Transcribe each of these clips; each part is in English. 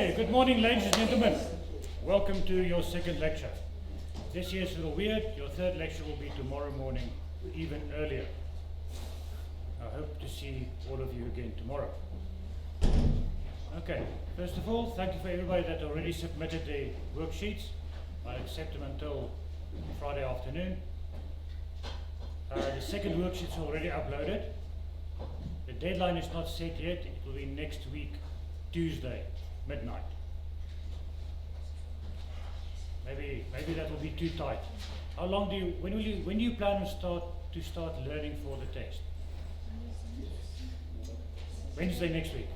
Okay, good morning ladies and gentlemen. Welcome to your second lecture. This year's a little weird. Your third lecture will be tomorrow morning, even earlier. I hope to see all of you again tomorrow. Okay, first of all, thank you for everybody that already submitted the worksheets. I'll accept them until Friday afternoon. The second worksheet's already uploaded. The deadline is not set yet. It will be next week, Tuesday, midnight. Maybe that will be too tight. How long do you? When do you plan to start learning for the test? Wednesday next week.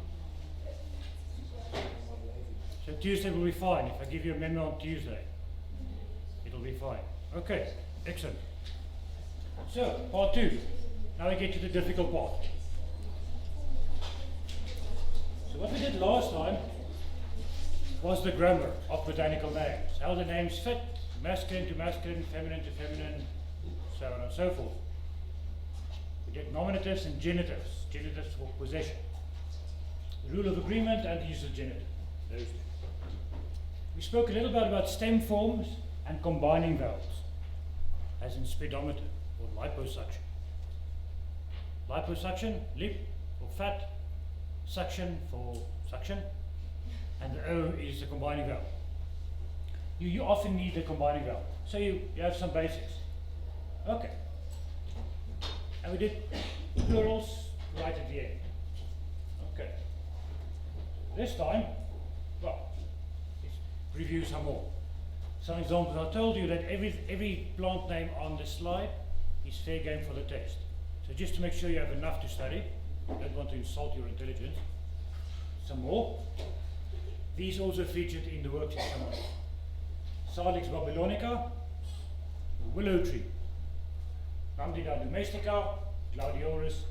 So Tuesday will be fine. If I give you a memo on Tuesday, it'll be fine. Okay, excellent. So part 2. Now we get to the difficult part. So what we did last time was the grammar of botanical names. How the names fit, masculine to masculine, feminine to feminine, so on and so forth. We did nominatives and genitives. Genitives for possession. The rule of agreement and the use of genitive. Those two. We spoke a little bit about stem forms and combining vowels, as in speedometer or liposuction. Liposuction, lip or fat, suction for suction, and the O is the combining vowel. You often need the combining vowel, so you have some basics. Okay, and we did plurals right at the end. Okay, this time, well, let's review some more. Some examples. I told you that every plant name on the slide is fair game for the test. So just to make sure you have enough to study, I don't want to insult your intelligence. Some more. These also featured in the worksheet somewhere. Salix babylonica, the willow tree. Candida domestica, Gladiolus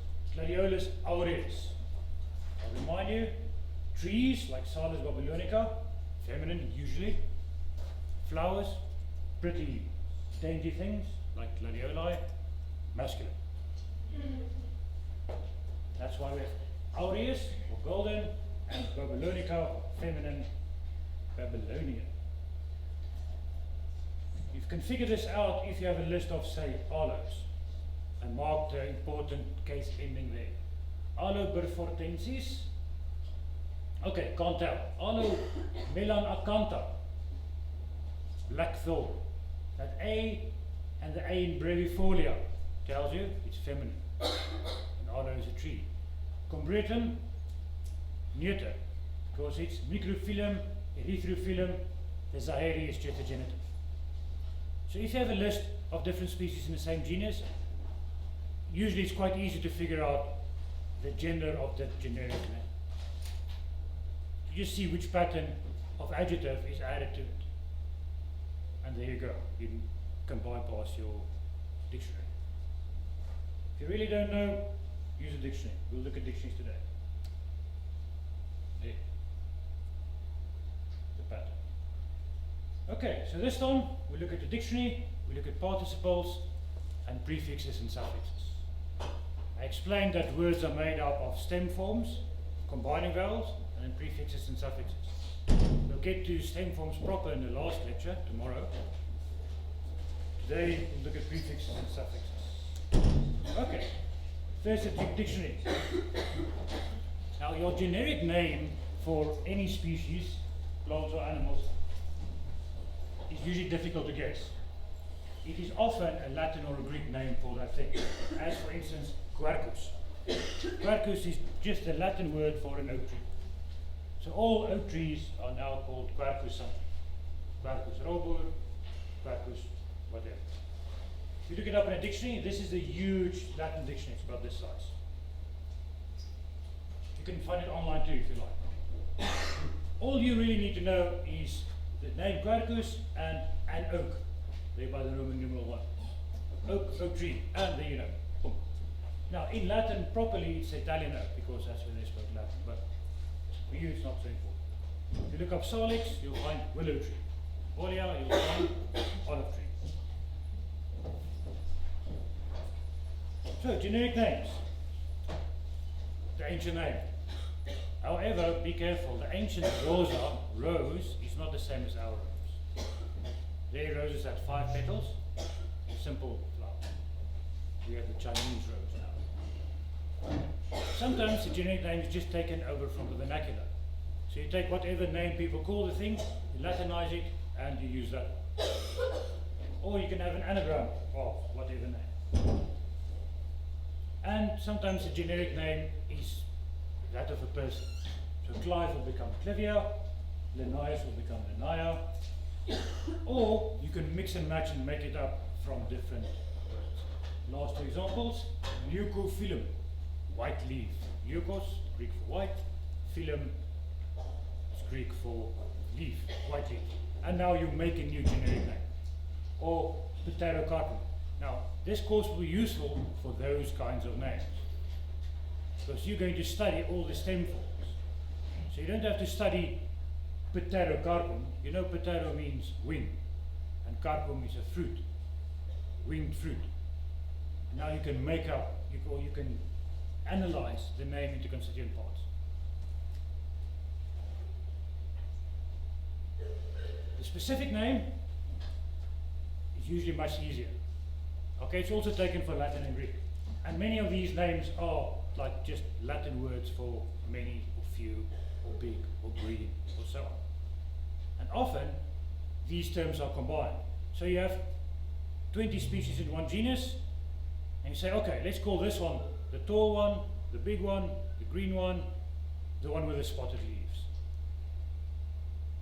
aureus. I'll remind you, trees like Salix babylonica, feminine usually. Flowers, pretty dainty things like gladioli, masculine. That's why we have aureus or golden and babylonica or feminine, Babylonian. You've configured this out if you have a list of, say, aloes and mark the important case ending there. Aloe berfortensis. Okay, can't tell. Aloe melanacantha. Blackthorn. That A and the A in brevifolia tells you it's feminine. And aloe is a tree. Combretum, neuter, because it's microphyllum, erythrophyllum, the Zahiri is just a genitive. So if you have a list of different species in the same genus, usually it's quite easy to figure out the gender of the generic name. You just see which pattern of adjective is added to it. And there you go, you can bypass your dictionary. If you really don't know, use a dictionary. We'll look at dictionaries today. There. The pattern. Okay, so this time we look at the dictionary, we look at participles and prefixes and suffixes. I explained that words are made up of stem forms, combining vowels, and then prefixes and suffixes. We'll get to stem forms proper in the last lecture, tomorrow. Today we'll look at prefixes and suffixes. Okay, first a dictionary. Now your generic name for any species, plants or animals, is usually difficult to guess. It is often a Latin or a Greek name for that thing, as for instance, quercus. Quercus is just a Latin word for an oak tree. So all oak trees are now called quercus something. Quercus robur, quercus whatever. If you look it up in a dictionary, this is a huge Latin dictionary, it's about this size. You can find it online too if you like. All you really need to know is the name quercus and an oak, there by the Roman numeral 1. Oak tree, and there you know. Boom. Now in Latin properly it's Italian oak because that's where they spoke Latin, but for you it's not so important. If you look up salix, you'll find willow tree. Olia, you'll find olive tree. So generic names. The ancient name. However, be careful, the ancient rosa, rose, is not the same as our rose. Their roses had 5 petals, simple flower. We have the Chinese rose now. Sometimes the generic name is just taken over from the vernacular. So you take whatever name people call the thing, you Latinize it, and you use that. Or you can have an anagram of whatever name. And sometimes the generic name is that of a person. So Clive will become Clivia, Linnaeus will become Linnea, or you can mix and match and make it up from different words. Last 2 examples, leucophyllum, white leaf. Leukos, Greek for white, phyllum is Greek for leaf, white leaf. And now you make a new generic name. Or Pterocarpum. Now, this course will be useful for those kinds of names, because you're going to study all the stem forms. So you don't have to study Pterocarpum. You know Ptero means wing, and carpum is a fruit, winged fruit. Now you can make up, or you can analyze the name into constituent parts. The specific name is usually much easier. Okay, it's also taken for Latin and Greek. And many of these names are like just Latin words for many or few or big or green or so on. And often these terms are combined. So you have 20 species in one genus, and you say, okay, let's call this one the tall one, the big one, the green one, the one with the spotted leaves.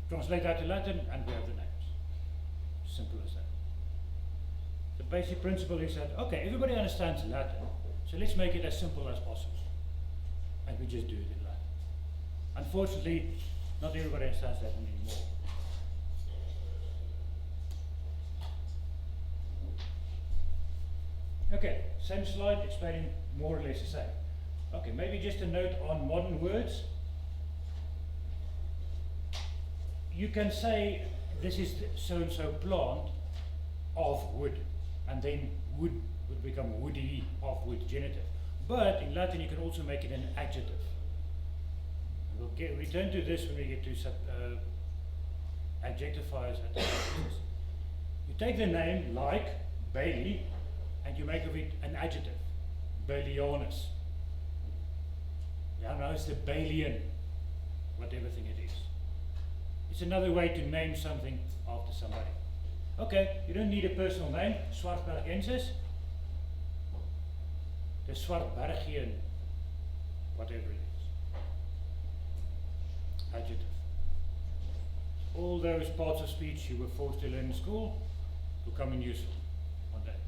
Translate that to Latin and we have the names. Simple as that. The basic principle is that, okay, everybody understands Latin, so let's make it as simple as possible. And we just do it in Latin. Unfortunately, not everybody understands Latin anymore. Okay, same slide explaining more or less the same. Okay, maybe just a note on modern words. You can say this is so-and-so plant of wood, and then wood would become woody of wood genitive. But in Latin you can also make it an adjective. We'll return to this when we get to adjectiviers at the end. You take the name like Bailey and you make of it an adjective, Baileyonus. Yeah, now it's the Baileyan, whatever thing it is. It's another way to name something after somebody. Okay, you don't need a personal name, Swartbergensis, the Swartbergian, whatever it is. Adjective. All those parts of speech you were forced to learn in school will come in useful one day.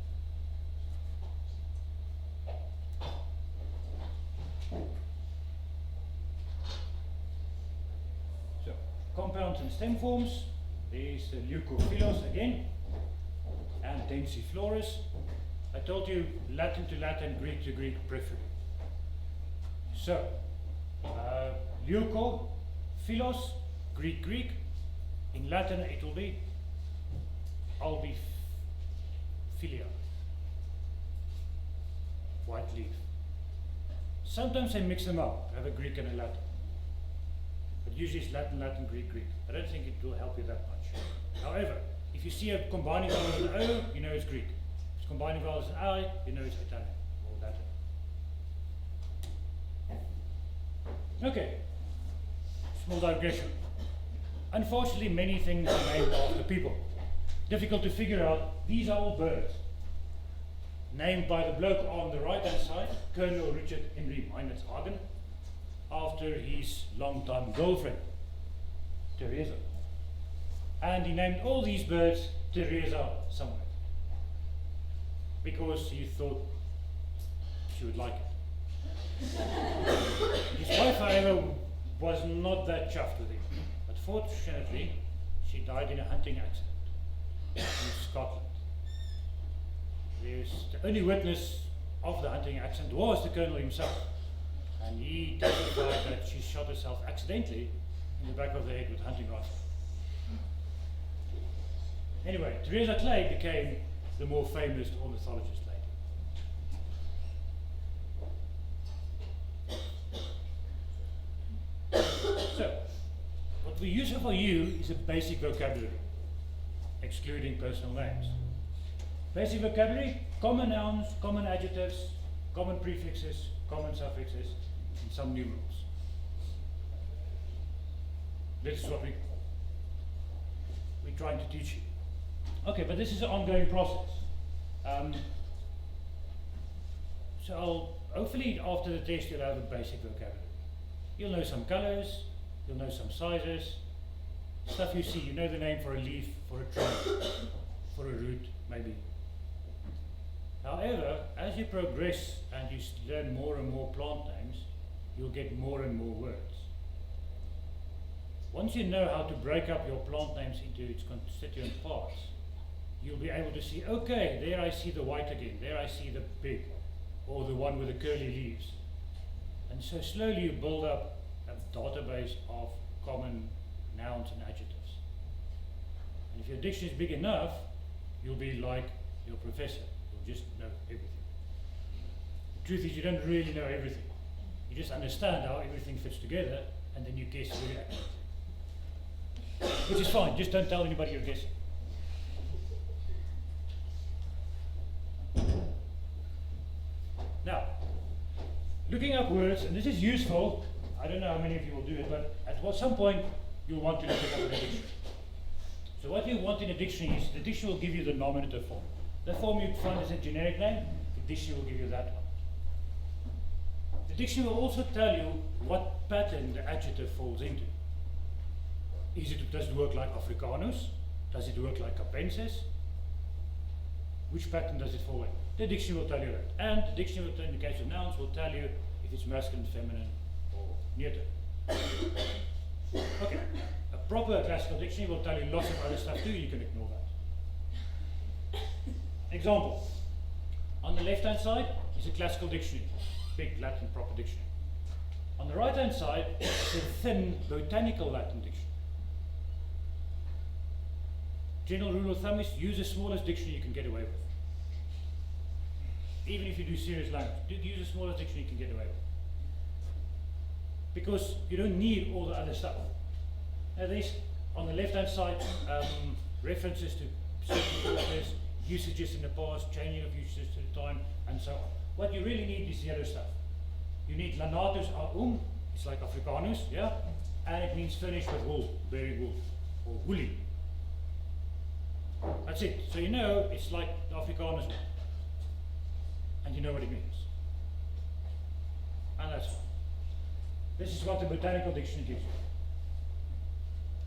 So, compounds and stem forms. There's the leucophyllus again, and densiflorus. I told you Latin to Latin, Greek to Greek preferably. So, leucophyllus, Greek, Greek. In Latin it will be albifilia, white leaf. Sometimes I mix them up, I have a Greek and a Latin. But usually it's Latin, Latin, Greek, Greek. I don't think it will help you that much. However, if you see a combining vowel as an O, you know it's Greek. If it's combining vowel as an I, you know it's Italian or Latin. Okay, small digression. Unfortunately, many things are named after people. Difficult to figure out. These are all birds. Named by the bloke on the right hand side, Colonel Richard Henry Meinertzhagen, after his longtime girlfriend, Teresa. And he named all these birds Teresa somewhere, because he thought she would like it. His wife, however, was not that chuffed with him. But fortunately, she died in a hunting accident in Scotland. The only witness of the hunting accident was the colonel himself. And he testified that she shot herself accidentally in the back of the head with a hunting rifle. Anyway, Teresa Clay became the more famous ornithologist later. essential for you is a basic vocabulary, excluding personal names. Basic vocabulary, common nouns, common adjectives, common prefixes, common suffixes, and some numerals. This is what we're trying to teach you. Okay, but this is an ongoing process. So hopefully after the test you'll have a basic vocabulary. You'll know some colors, you'll know some sizes, stuff you see. You know the name for a leaf, for a tree, for a root, maybe. However, as you progress and you learn more and more plant names, you'll get more and more words. Once you know how to break up your plant names into its constituent parts, you'll be able to see, okay, there I see the white again, there I see the pig, or the one with the curly leaves. And so slowly you build up a database of common nouns and adjectives. And if your dictionary is big enough, you'll be like your professor. You'll just know everything. The truth is you don't really know everything. You just understand how everything fits together, and then you guess very accurately. Which is fine, just don't tell anybody you're guessing. Now, looking up words, and this is useful, I don't know how many of you will do it, but at some point you'll want to look it up in a dictionary. So what you want in a dictionary is, the dictionary will give you the nominative form. The form you find as a generic name, the dictionary will give you that one. The dictionary will also tell you what pattern the adjective falls into. Does it work like Africanus? Does it work like Capensis? Which pattern does it fall in? The dictionary will tell you that. And the dictionary, in the case of nouns, will tell you if it's masculine, feminine, or neuter. Okay. A proper classical dictionary will tell you lots of other stuff too, you can ignore that. Example. On the left-hand side is a classical dictionary, big Latin proper dictionary. On the right-hand side is a thin botanical Latin dictionary. General rule of thumb is use the smallest dictionary you can get away with. Even if you do serious language, use the smallest dictionary you can get away with. Because you don't need all the other stuff. Now there's, on the left-hand side, references to certain authors, usages in the past, changing of usages to the time, and so on. What you really need is the other stuff. You need lanatus aum, it's like Africanus, yeah? And it means furnished with wool, very wool, or woolly. That's it. So you know it's like the Afrikaners one. And you know what it means. And that's all. This is what the Botanical Dictionary gives you.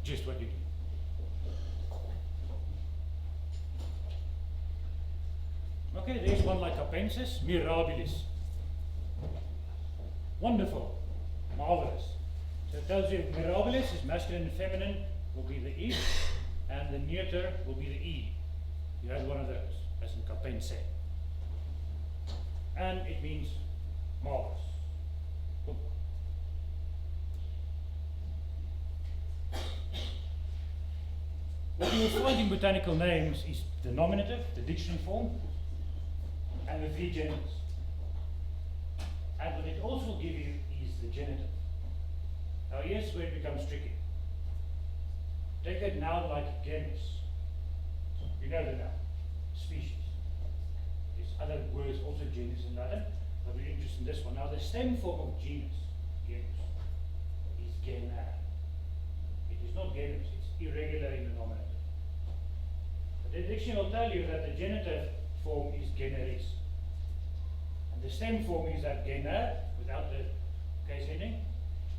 Just what you do. Okay, there's one like Capensis, mirabilis. Wonderful, marvelous. So it tells you mirabilis is masculine and feminine, will be the E. And the neuter will be the E. You have one of those, as in Capense. And it means marvelous. Cool. What you will find in botanical names is the nominative, the dictionary form, and the V genitals. And what it also will give you is the genitive. Now here's where it becomes tricky. Take a noun like genus. You know the noun, species. There's other words, also genus in Latin, but we're interested in this one. Now the stem form of genus is gener. It is not genus, it's irregular in the nominative. But the dictionary will tell you that the genitive form is generis. And the stem form is that gener, without the case ending.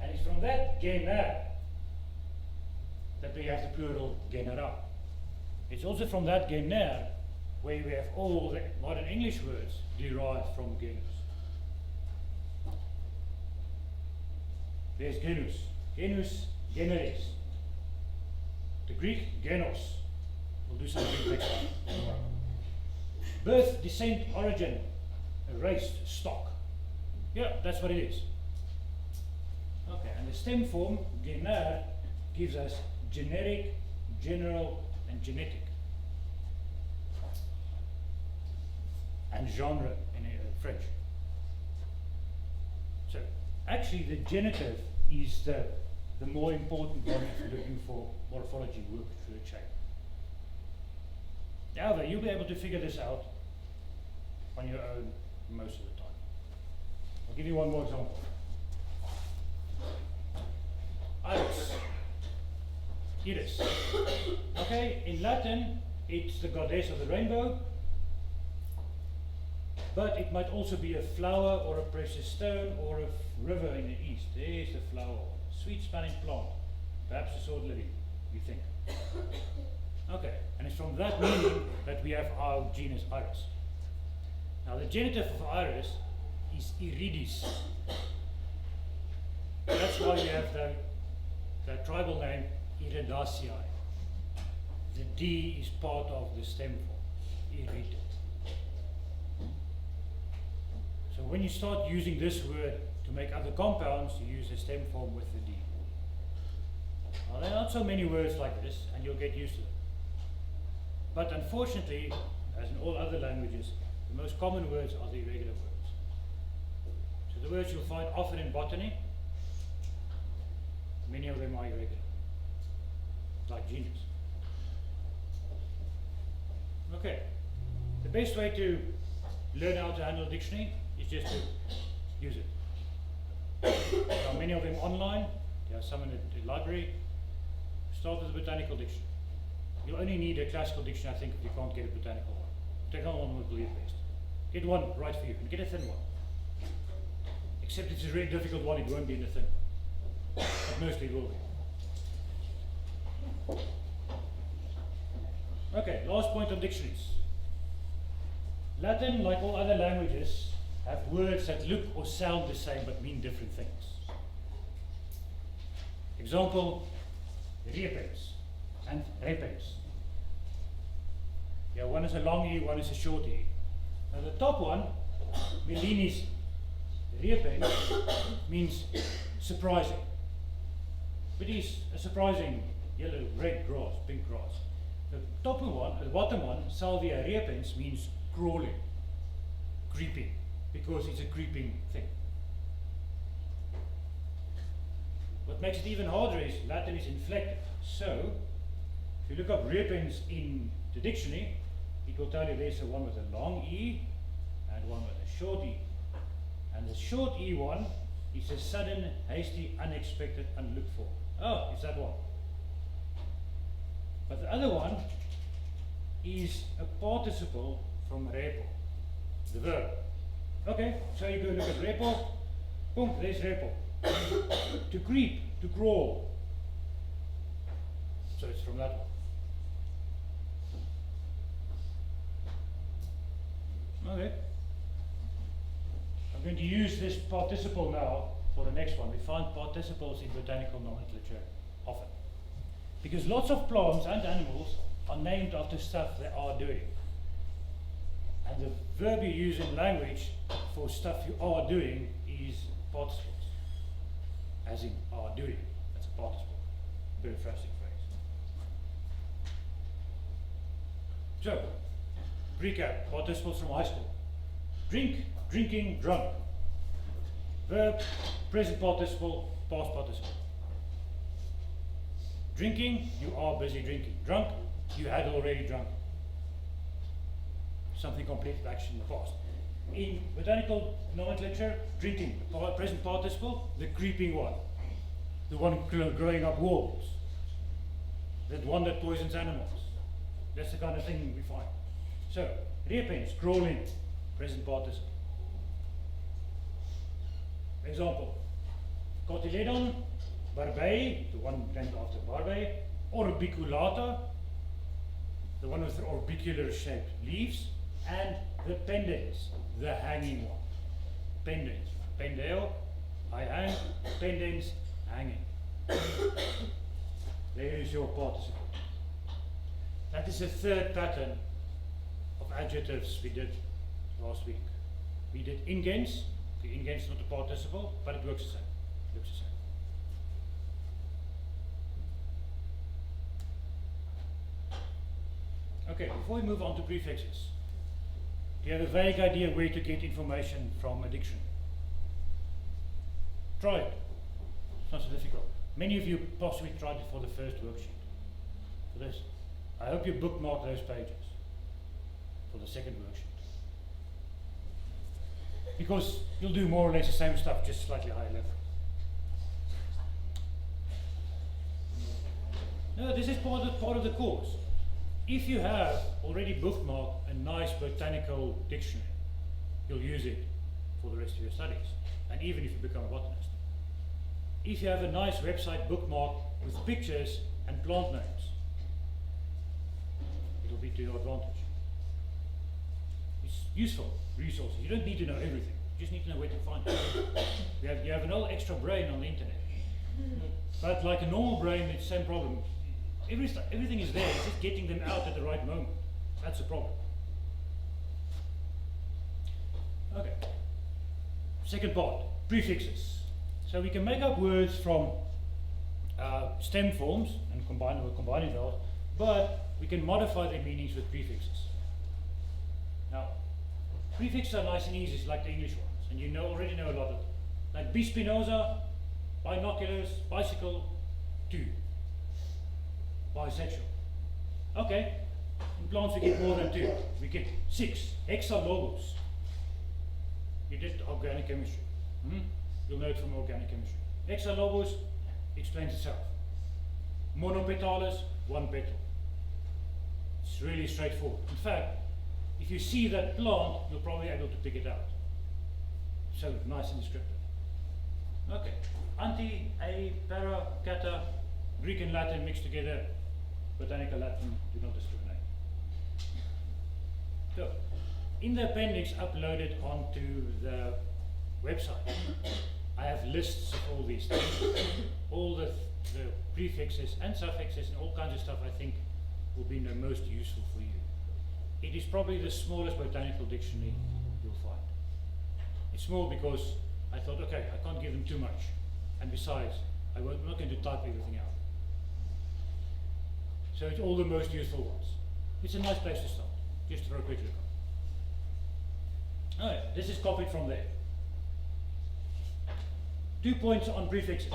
And it's from that gener that we have the plural genera. It's also from that gener where we have all the modern English words derived from genus. There's genus, genus, generis. The Greek genos. We'll do some Greek next time. Birth, descent, origin, a race, stock. Yeah, that's what it is. Okay, and the stem form, gener, gives us generic, general, and genetic. And genre in French. So, actually the genitive is the the more important one if you're looking for morphology work through a chain. However, you'll be able to figure this out on your own most of the time. I'll give you one more example. Iris. Iris. Okay, in Latin, it's the goddess of the rainbow, but it might also be a flower or a precious stone or a river in the east. There's the flower, sweet smelling plant, perhaps a sword lily, you think. Okay, and it's from that meaning that we have our genus Iris. Now the genitive of Iris is Iridis. That's why we have the tribal name Iridaceae. The D is part of the stem form, Irid. So when you start using this word to make other compounds, you use the stem form with the D. Now there are not so many words like this, and you'll get used to them. But unfortunately, as in all other languages, the most common words are the irregular words. So the words you'll find often in botany, many of them are irregular, like genus. Okay, the best way to learn how to handle a dictionary is just to use it. There are many of them online, there are some in the library. Start with the Botanical dictionary. You only need a classical dictionary, I think, if you can't get a botanical one. Botanical one will be best. Get one right for you, and get a thin one. Except if it's a really difficult one, it won't be in the thin one. But mostly it will be. Okay, last point on dictionaries. Latin, like all other languages, have words that look or sound the same but mean different things. Example, repens and repens. Yeah, one is a long E, one is a short E. Now the top one, Melinis repens, means surprising. It is a surprising yellow, red grass, pink grass. The bottom one, Salvia repens, means crawling, creeping, because it's a creeping thing. What makes it even harder is Latin is inflected. So, if you look up repens in the dictionary, it will tell you there's a one with a long E and one with a short E. And the short E one is a sudden, hasty, unexpected, unlooked for. Oh, it's that one. But the other one is a participle from repo, the verb. Okay, so you go look at repo, boom, there's repo. To creep, to crawl. So it's from that one. Okay. I'm going to use this participle now for the next one. We find participles in botanical nomenclature often. Because lots of plants and animals are named after stuff they are doing. And the verb you use in language for stuff you are doing is participles. As in are doing. That's a participle. Periphrastic phrase. So, recap, participles from high school. Drink, drinking, drunk. Verb, present participle, past participle. Drinking, you are busy drinking. Drunk, you had already drunk. Something completed action in the past. In botanical nomenclature, drinking, present participle, the creeping one. The one growing up walls. That one that poisons animals. That's the kind of thing we find. So, repens, crawling, present participle. Example, cotyledon, Barbei, the one named after Barbei, orbiculata, the one with the orbicular shaped leaves, and the pendens, the hanging one. Pendens, pendeo, I hang, pendens, hanging. There is your participle. That is the third pattern of adjectives we did last week. We did ingens. The ingens is not a participle, but it works the same. It looks the same. Okay, before we move on to prefixes, do you have a vague idea where to get information from a dictionary? Try it. It's not so difficult. Many of you possibly tried it for the first worksheet. For this, I hope you bookmark those pages for the second worksheet. Because you'll do more or less the same stuff, just slightly higher level. No, this is part of the course. If you have already bookmarked a nice botanical dictionary, you'll use it for the rest of your studies, and even if you become a botanist. If you have a nice website bookmark with pictures and plant names, it'll be to your advantage. It's useful resources. You don't need to know everything. You just need to know where to find it. You have an old extra brain on the internet. But like a normal brain, it's the same problem. Everything is there, it's just getting them out at the right moment. That's the problem. Okay. Second part, prefixes. So we can make up words from stem forms and combining those, but we can modify their meanings with prefixes. Now, prefixes are nice and easy, it's like the English ones, and you already know a lot of them. Like bispinosa, binoculars, bicycle, two. Bisexual. Okay, in plants we get more than two. We get 6. Hexalogous. You did organic chemistry. You'll know it from organic chemistry. Hexalogous explains itself. Monopetalis, 1 petal. It's really straightforward. In fact, if you see that plant, you'll probably be able to pick it out. So nice and descriptive. Okay. Anti, a, para, kata, Greek and Latin mixed together. Botanical Latin, do not discriminate. So, in the appendix uploaded onto the website, I have lists of all these things. All the prefixes and suffixes and all kinds of stuff I think will be the most useful for you. It is probably the smallest botanical dictionary you'll find. It's small because I thought, okay, I can't give them too much. And besides, I'm not going to type everything out. So it's all the most useful ones. It's a nice place to start, just for a quick look. Alright, this is copied from there. 2 points on prefixes.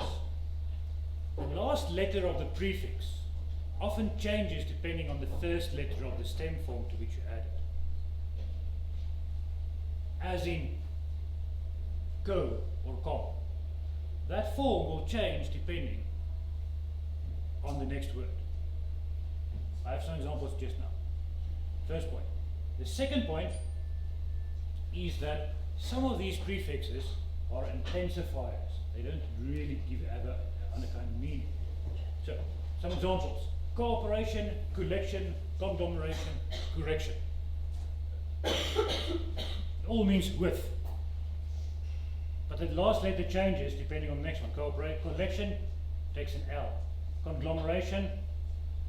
The last letter of the prefix often changes depending on the first letter of the stem form to which you add it. As in co or com. That form will change depending on the next word. I have some examples just now. First point. The second point is that some of these prefixes are intensifiers. They don't really have a kind of meaning. So, some examples. Cooperation, collection, conglomeration, correction. It all means with. But the last letter changes depending on the next one. Collection takes an L. Conglomeration,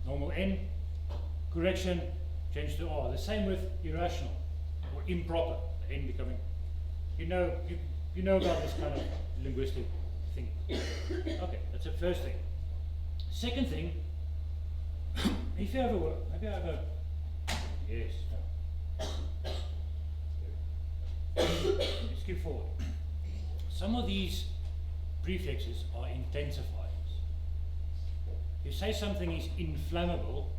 normal N. Correction, change to R. The same with irrational or improper, the N becoming. You know about this kind of linguistic thing. Okay, that's the first thing. Second thing, if you have a word, maybe I have a, yes, no. Let's skip forward. Some of these prefixes are intensifiers. If you say something is inflammable,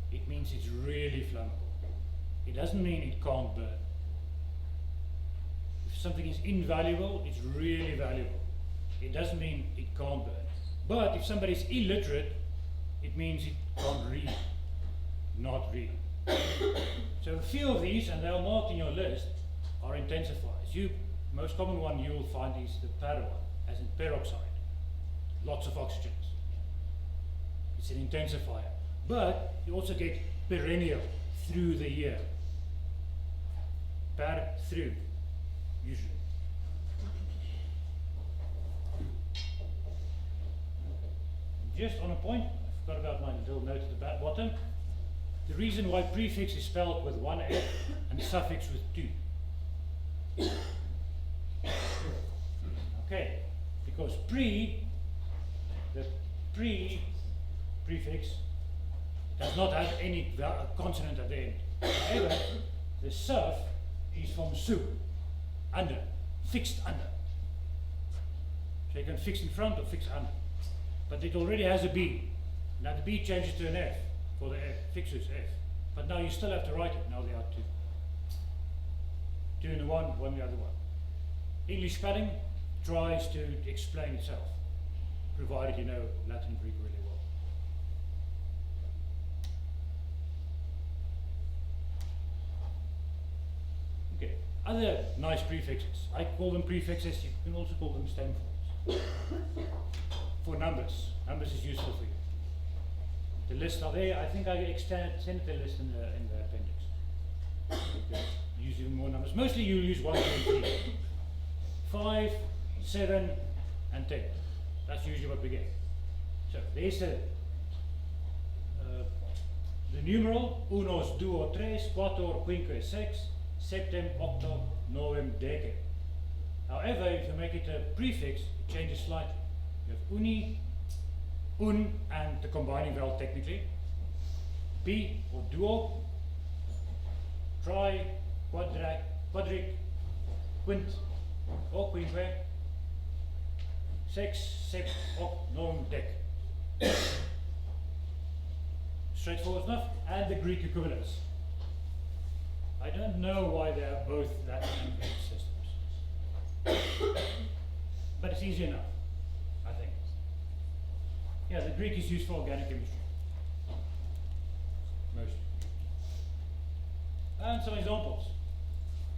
it means it's really flammable. It doesn't mean it can't burn. If something is invaluable, it's really valuable. It doesn't mean it can't burn. But if somebody is illiterate, it means it can't read. Not read. So a few of these, and they're marked in your list, are intensifiers. Most common one you will find is the para one, as in peroxide. Lots of oxygens. It's an intensifier. But you also get perennial, through the year. Per, through, usually. Just on a point, I forgot about my little note at the bottom. The reason why prefix is spelled with 1 F and suffix with 2. Okay, because the prefix does not have any consonant at the end. However, the suff is from su, under, fixed under. So you can fix in front or fix under. but it already has a B. Now the B changes to an F for the F, fixes F. But now you still have to write it. Now there are two. Two in the one in the other one. English spelling tries to explain itself, provided you know Latin and Greek really well. Okay, other nice prefixes. I call them prefixes, you can also call them stem forms. For numbers. Numbers is useful for you. The lists are there. I think I extended the list in the appendix. Okay. Use even more numbers. Mostly you use 1, 2, and 3. 5, 7, and 10. That's usually what we get. So there's the numeral: unos, duo, tres, quator, quinque, sex, septem, octo, novem, decem. However, if you make it a prefix, it changes slightly. You have uni, un, and the combining vowel technically. Bi or duo, tri, quadric, quint or quinque, sex, sept, oct, novem, dec. Straightforward enough, and the Greek equivalents. I don't know why they are both Latin and Greek systems, but it's easy enough, I think. Yeah, the Greek is used for organic chemistry, mostly. And some examples: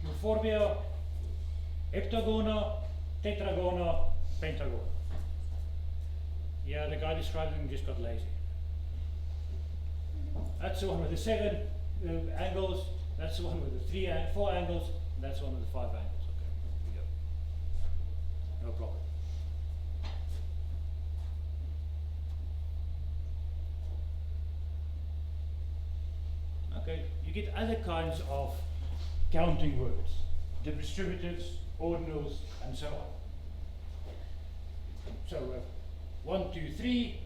euphorbia, heptagona, tetragona, pentagona. Yeah, the guy describing them just got lazy. That's the one with the 7 angles, that's the one with the 4 angles, and that's the one with the 5 angles. Okay, here we go. No problem. Okay, you get other kinds of counting words, the distributives, ordinals, and so on. So, 1, 2, 3.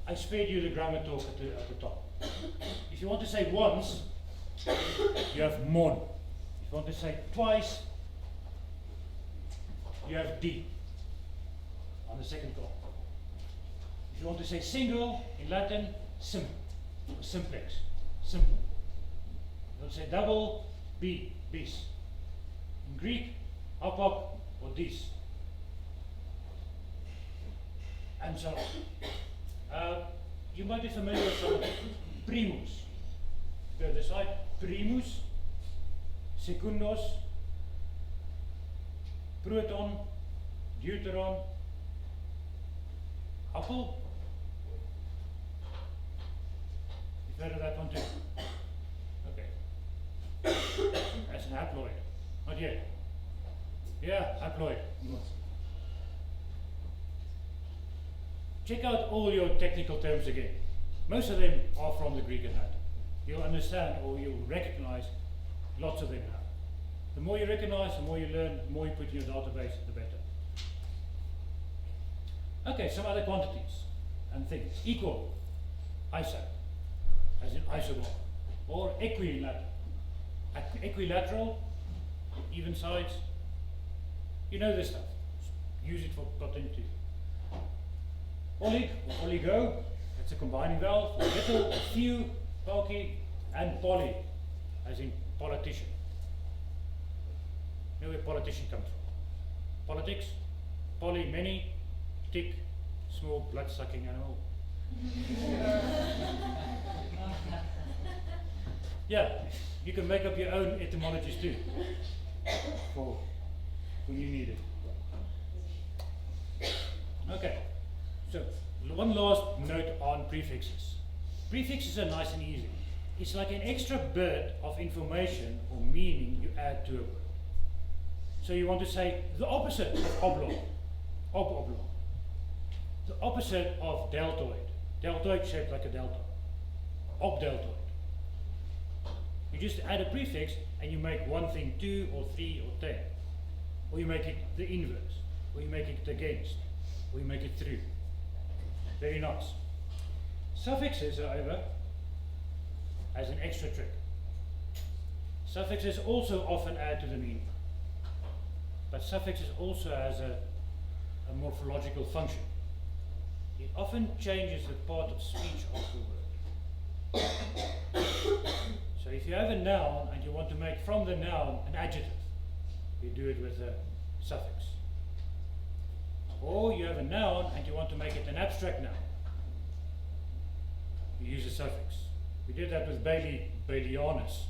I spared you the grammar talk at the top. If you want to say once, you have mon. If you want to say twice, you have di on the second column. If you want to say single in Latin, sim, or simplex, simple. If you want to say double, bi, bis. In Greek, apok or dis. And so on. You might be familiar with some of them. Primus. Go to the side. Primus. Secundus. Proton. Deuteron. Apple. You've heard of that one too? Okay. That's an haploid. Not yet. Yeah, haploid. Check out all your technical terms again. Most of them are from the Greek and Latin. You'll understand or you'll recognize lots of them now. The more you recognize, the more you learn, the more you put in your database, the better. Okay, some other quantities and things. Equal, iso, as in isobar, or equi in Latin. Equilateral, even sides. You know this stuff. Use it for continuity. Olig or oligo, that's a combining vowel for little or few, bulky, and poly, as in politician. You know where politician comes from? Politics, poly, many, tick, small blood-sucking animal. Yeah, you can make up your own etymologies too, for when you need it. Okay. So, one last note on prefixes. Prefixes are nice and easy. It's like an extra bit of information or meaning you add to a word. So you want to say the opposite of oblong, oblong. The opposite of deltoid, deltoid shaped like a delta, obdeltoid. You just add a prefix and you make one thing 2 or 3 or 10. Or you make it the inverse, or you make it against, or you make it through. Very nice. Suffixes, however, as an extra trick. Suffixes also often add to the meaning, but suffixes also has a morphological function. it often changes the part of speech of the word. So if you have a noun and you want to make from the noun an adjective, you do it with a suffix. Or you have a noun and you want to make it an abstract noun, you use a suffix. We did that with baby, Baelianus.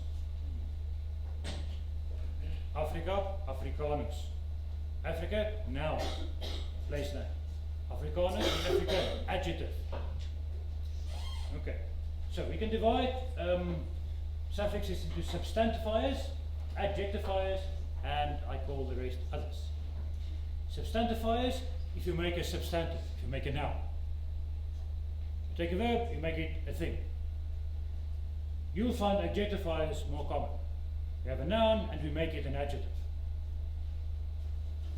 Africa, Africanus. Africa, noun, place name. Africanus, African, adjective. Okay, so we can divide suffixes into substantifiers, adjectifiers, and I call the rest others. Substantifiers, if you make a substantive, if you make a noun. You take a verb, you make it a thing. You'll find adjectifiers more common. We have a noun and we make it an adjective.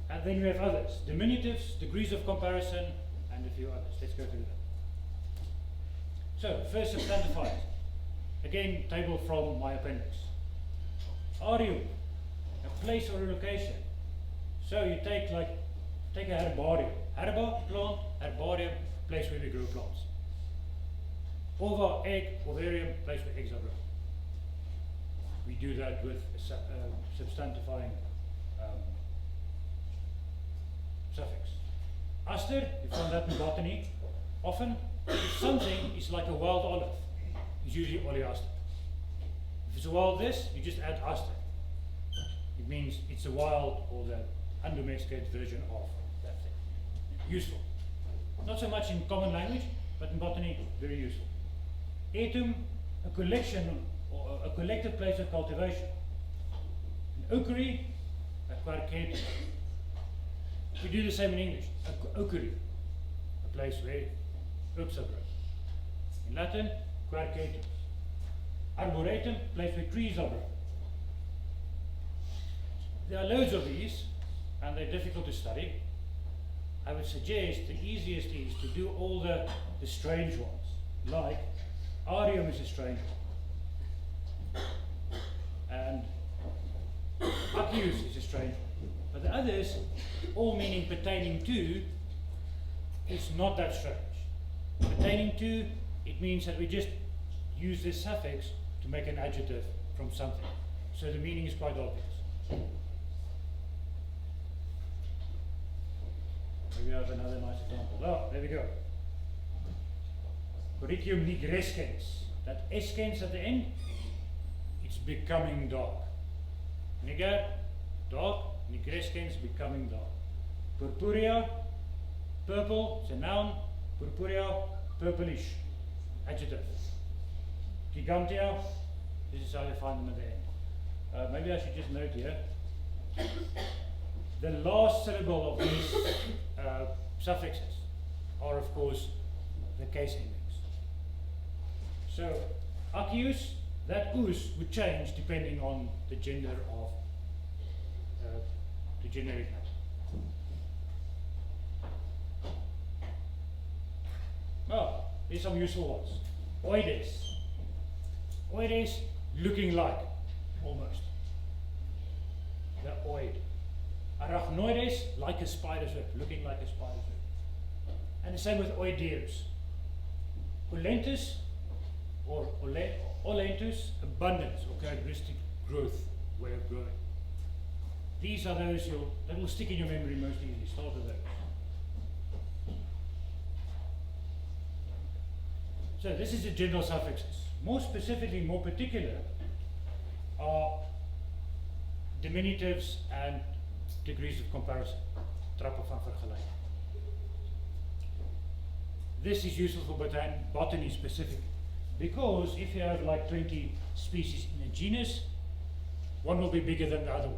And then we have others, diminutives, degrees of comparison, and a few others. Let's go through them. So, first substantifiers. Again, table from my appendix. Arium, a place or a location. So you take a herbarium. Herba, plant, herbarium, place where we grow plants. Ova, egg, ovarium, place where eggs are grown. We do that with substantifying suffix. Aster, you find that in botany. Often, if something is like a wild olive, it's usually oleaster. If it's a wild this, you just add aster. It means it's a wild or the undomesticated version of that thing. Useful. Not so much in common language, but in botany, very useful. Etum, a collection or a collective place of cultivation. An oakery, a quercetum. We do the same in English. A oakery, a place where herbs are grown. In Latin, quercetum. Arboretum, place where trees are grown. There are loads of these, and they're difficult to study. I would suggest the easiest is to do all the strange ones, like arium is a strange one, and accius is a strange one. But the others, all meaning pertaining to, is not that strange. Pertaining to, it means that we just use this suffix to make an adjective from something. So the meaning is quite obvious. Maybe I have another nice example. Oh, there we go. Coricium nigrescens. That escens at the end, it's becoming dark. Niger, dark, nigrescens, becoming dark. Purpurea, purple, it's a noun. Purpurea, purplish, adjective. Gigantea, this is how you find them at the end. Maybe I should just note here. The last syllable of these suffixes are, of course, the case index. So, accius, that us would change depending on the gender of the generic noun. Well, here's some useful ones. Oides. Oides, looking like, almost. The oid. Arachnoides, like a spider's web, looking like a spider's web. And the same with oideus. Olentus, or olentus, abundance, or characteristic growth, way of growing. These are those that will stick in your memory most easily. Start with those. So this is the general suffixes. More specifically, more particular, are diminutives and degrees of comparison. Trappen van vergelijking. This is useful for botany specifically, because if you have like 20 species in a genus, one will be bigger than the other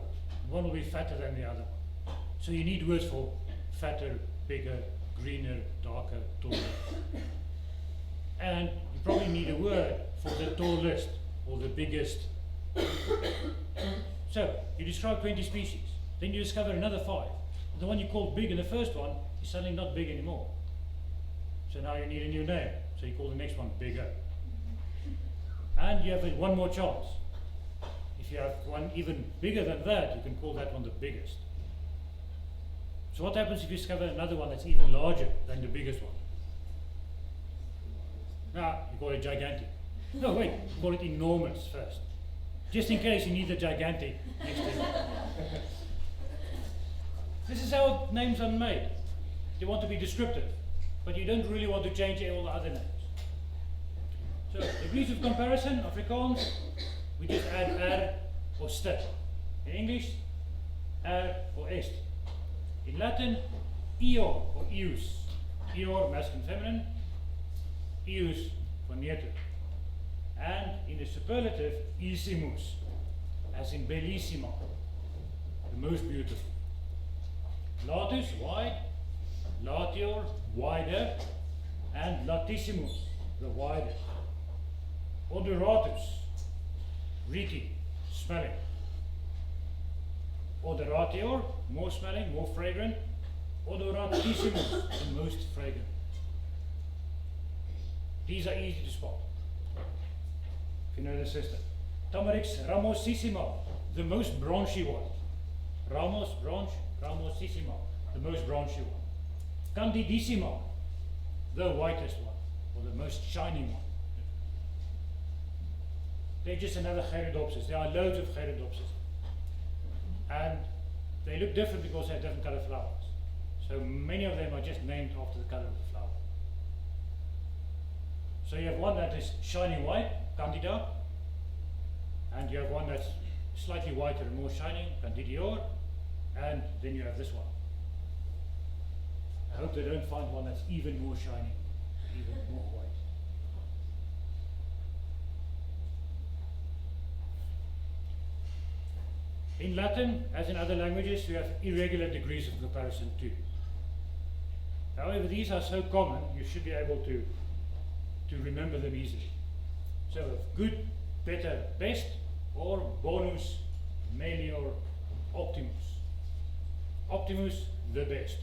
one will be fatter than the other one. So you need words for fatter, bigger, greener, darker, taller. And you probably need a word for the tallest or the biggest. So you describe 20 species, then you discover another 5. The one you called big in the first one is suddenly not big anymore. So now you need a new name, so you call the next one bigger. And you have one more chance. If you have one even bigger than that, you can call that one the biggest. So what happens if you discover another one that's even larger than the biggest one? No, you call it gigantic. No, wait, call it enormous first. Just in case you need the gigantic next to it. This is how names are made. They want to be descriptive, but you don't really want to change all the other names. So, degrees of comparison, Afrikaans, we just add er or st. In English, er or est. In Latin, eor or eus. Eor, masculine, feminine. Eus for neuter. And in the superlative, isimus, as in bellissima, the most beautiful. Latus, wide. Latior, wider. And latissimus, the widest. Odoratus, reeking, smelling. Odoratior, more smelling, more fragrant. Odoratissimus, the most fragrant. These are easy to spot, if you know the system. Tamarix ramosissima, the most branchy one. Ramos, branch, ramosissima, the most branchy one. Candidissima, the whitest one, or the most shining one. They're just another Gyrodopsis. There are loads of Gyrodopsis. And they look different because they have different colored flowers. So many of them are just named after the color of the flower. So you have one that is shining white, Candida, and you have one that's slightly whiter and more shining, Candidior, and then you have this one. I hope they don't find one that's even more shining, even more white. In Latin, as in other languages, we have irregular degrees of comparison too. However, these are so common, you should be able to remember them easily. So, good, better, best, or bonus, melior, optimus. Optimus, the best.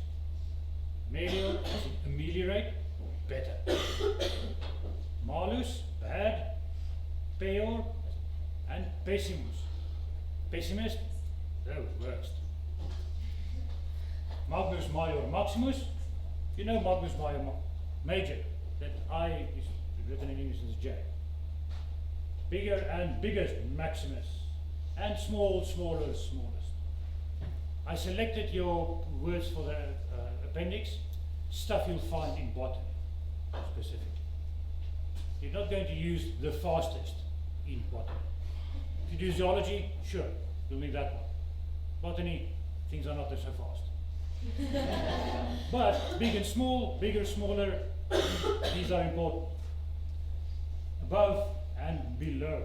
Melior, as in ameliorate, better. Malus, bad. Peor, and pessimus. Pessimist, the worst. Magnus Major Maximus, you know Magnus Major Major, that I is written in English as J. Bigger and biggest, Maximus, and small, smaller, smallest. I selected your words for the appendix, stuff you'll find in botany, specifically. You're not going to use the fastest in botany. If you do zoology, sure, you'll need that one. Botany, things are not so fast. But big and small, bigger, smaller, these are important. Above and below.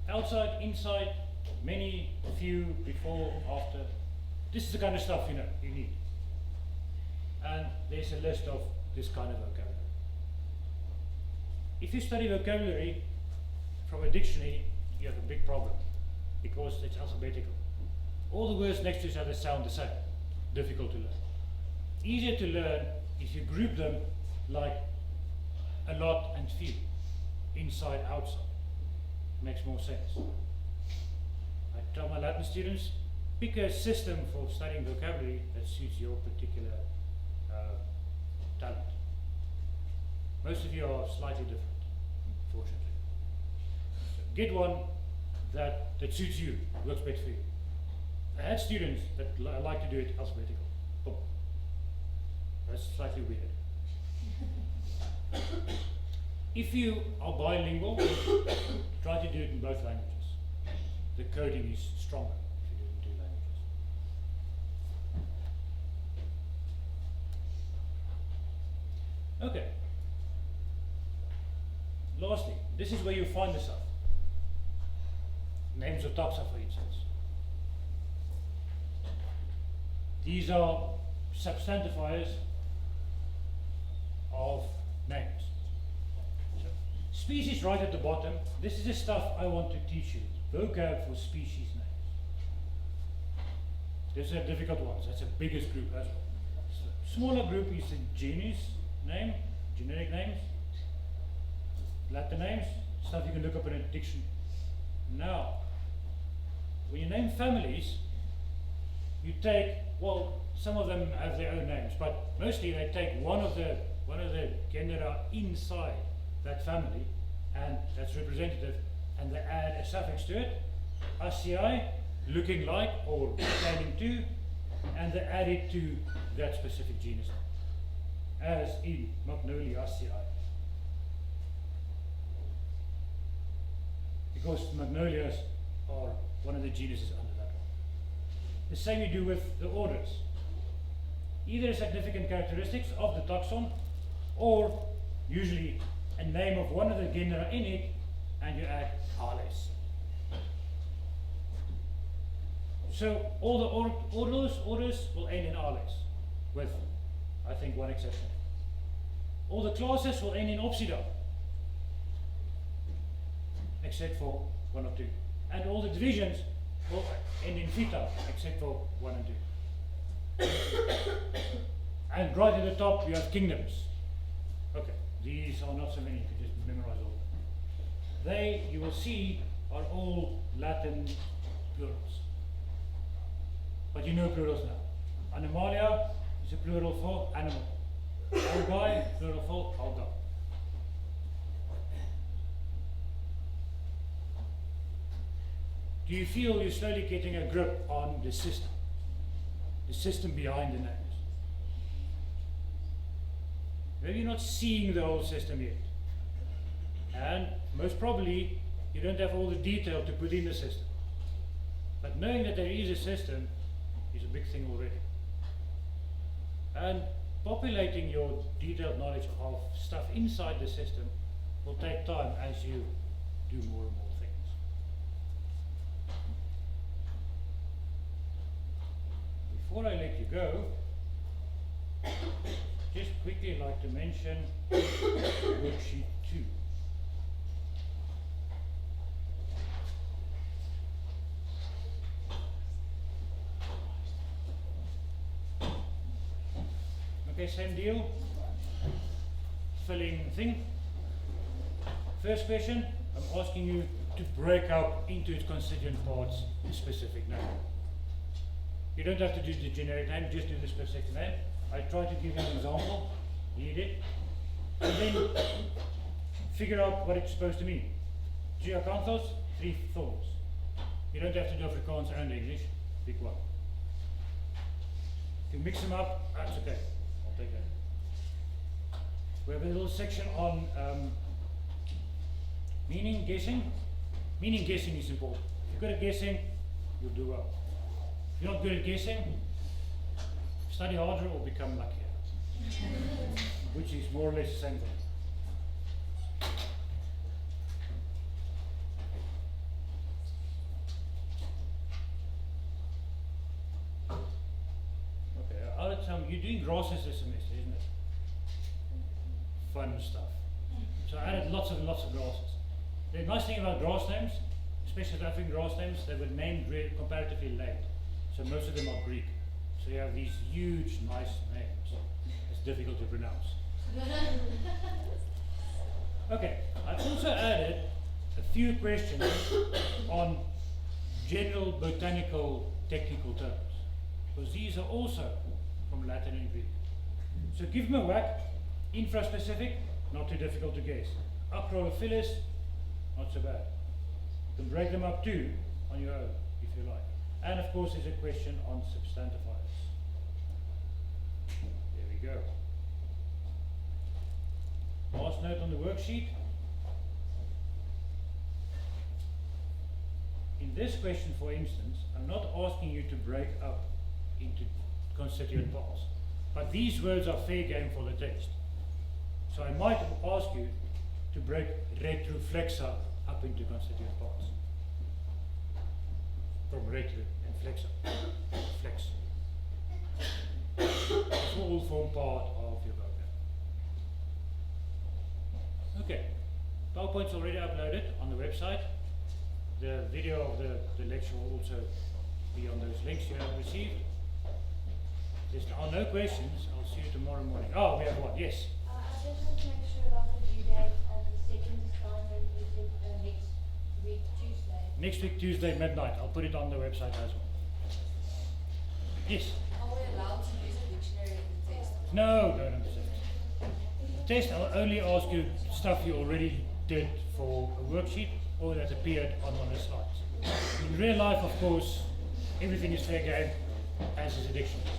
Outside, inside, many, few, before, after. This is the kind of stuff you need. And there's a list of this kind of vocabulary. If you study vocabulary from a dictionary, you have a big problem because it's alphabetical. All the words next to each other sound the same, difficult to learn. Easier to learn if you group them like a lot and few, inside, outside. Makes more sense. I tell my Latin students, pick a system for studying vocabulary that suits your particular talent. Most of you are slightly different, fortunately. So get one that suits you, works better for you. I had students that like to do it alphabetical. Boom. That's slightly weird. If you are bilingual, try to do it in both languages. The coding is stronger if you do it in 2 languages. Okay. Lastly, this is where you find the stuff. Names of taxa, for instance. These are substantifiers of names. So, species right at the bottom. This is the stuff I want to teach you. Vocab for species names. These are difficult ones. That's the biggest group as well. So, smaller group is the genus name, generic names. Latin names, stuff you can look up in a dictionary. Now, when you name families, you take, well, some of them have their own names, but mostly they take one of the genera inside that family, and that's representative, and they add a suffix to it, ACI, looking like or pertaining to, and they add it to that specific genus, as in Magnolia ACI. Because magnolias are one of the genuses under that one. The same you do with the orders. Either significant characteristics of the taxon, or usually a name of one of the genera in it, and you add ales. So all the orders will end in ales, with I think one exception. All the classes will end in opsida, except for one or two. And all the divisions will end in vita, except for 1 and 2. And right at the top you have kingdoms. Okay, these are not so many, you can just memorize all of them. They, you will see, are all Latin plurals. But you know plurals now. Animalia is a plural for animal. Algae, plural for alga. Do you feel you're slowly getting a grip on the system behind the names? Maybe you're not seeing the whole system yet. And most probably you don't have all the detail to put in the system. But knowing that there is a system is a big thing already. And populating your detailed knowledge of stuff inside the system will take time as you do more and more things. Before I let you go, just quickly like to mention worksheet 2. Okay, same deal. Filling thing. First question, I'm asking you to break up into its constituent parts a specific name. You don't have to do the generic name, just do the specific name. I tried to give you an example, you did. And then figure out what it's supposed to mean. Geacanthos, 3 thorns. You don't have to do Afrikaans and English, pick one. If you mix them up, that's okay. I'll take that. We have a little section on meaning guessing. Meaning guessing is important. If you're good at guessing, you'll do well. If you're not good at guessing, study harder or become luckier. Which is more or less the same thing. Okay, out of time, you're doing grasses this semester, isn't it? Fun stuff. So I added lots and lots of grasses. The nice thing about grass names, especially South African grass names, they were named comparatively late. So most of them are Greek. So you have these huge, nice names. It's difficult to pronounce. Okay, I also added a few questions on general botanical technical terms, because these are also from Latin and Greek. So give them a whack. Infraspecific, not too difficult to guess. Acrophilus, not so bad. You can break them up too on your own if you like. And of course there's a question on substantifiers. There we go. Last note on the worksheet. In this question, for instance, I'm not asking you to break up into constituent parts, but these words are fair game for the test. So I might ask you to break retroflexa up into constituent parts. From retro and flexa. Flex. This will all form part of your vocab. Okay. PowerPoint's already uploaded on the website. The video of the lecture will also be on those links you have received. If there are no questions, I'll see you tomorrow morning. Oh, we have one, yes. I just want to make sure about the due date of the second assignment. Is it next week Tuesday? Next week Tuesday midnight. I'll put it on the website as well. Yes. Are we allowed to use a dictionary in the test? No, no, no. The test will only ask you stuff you already did for a worksheet or that appeared on one of the slides. In real life, of course, everything is fair game, as is a dictionary.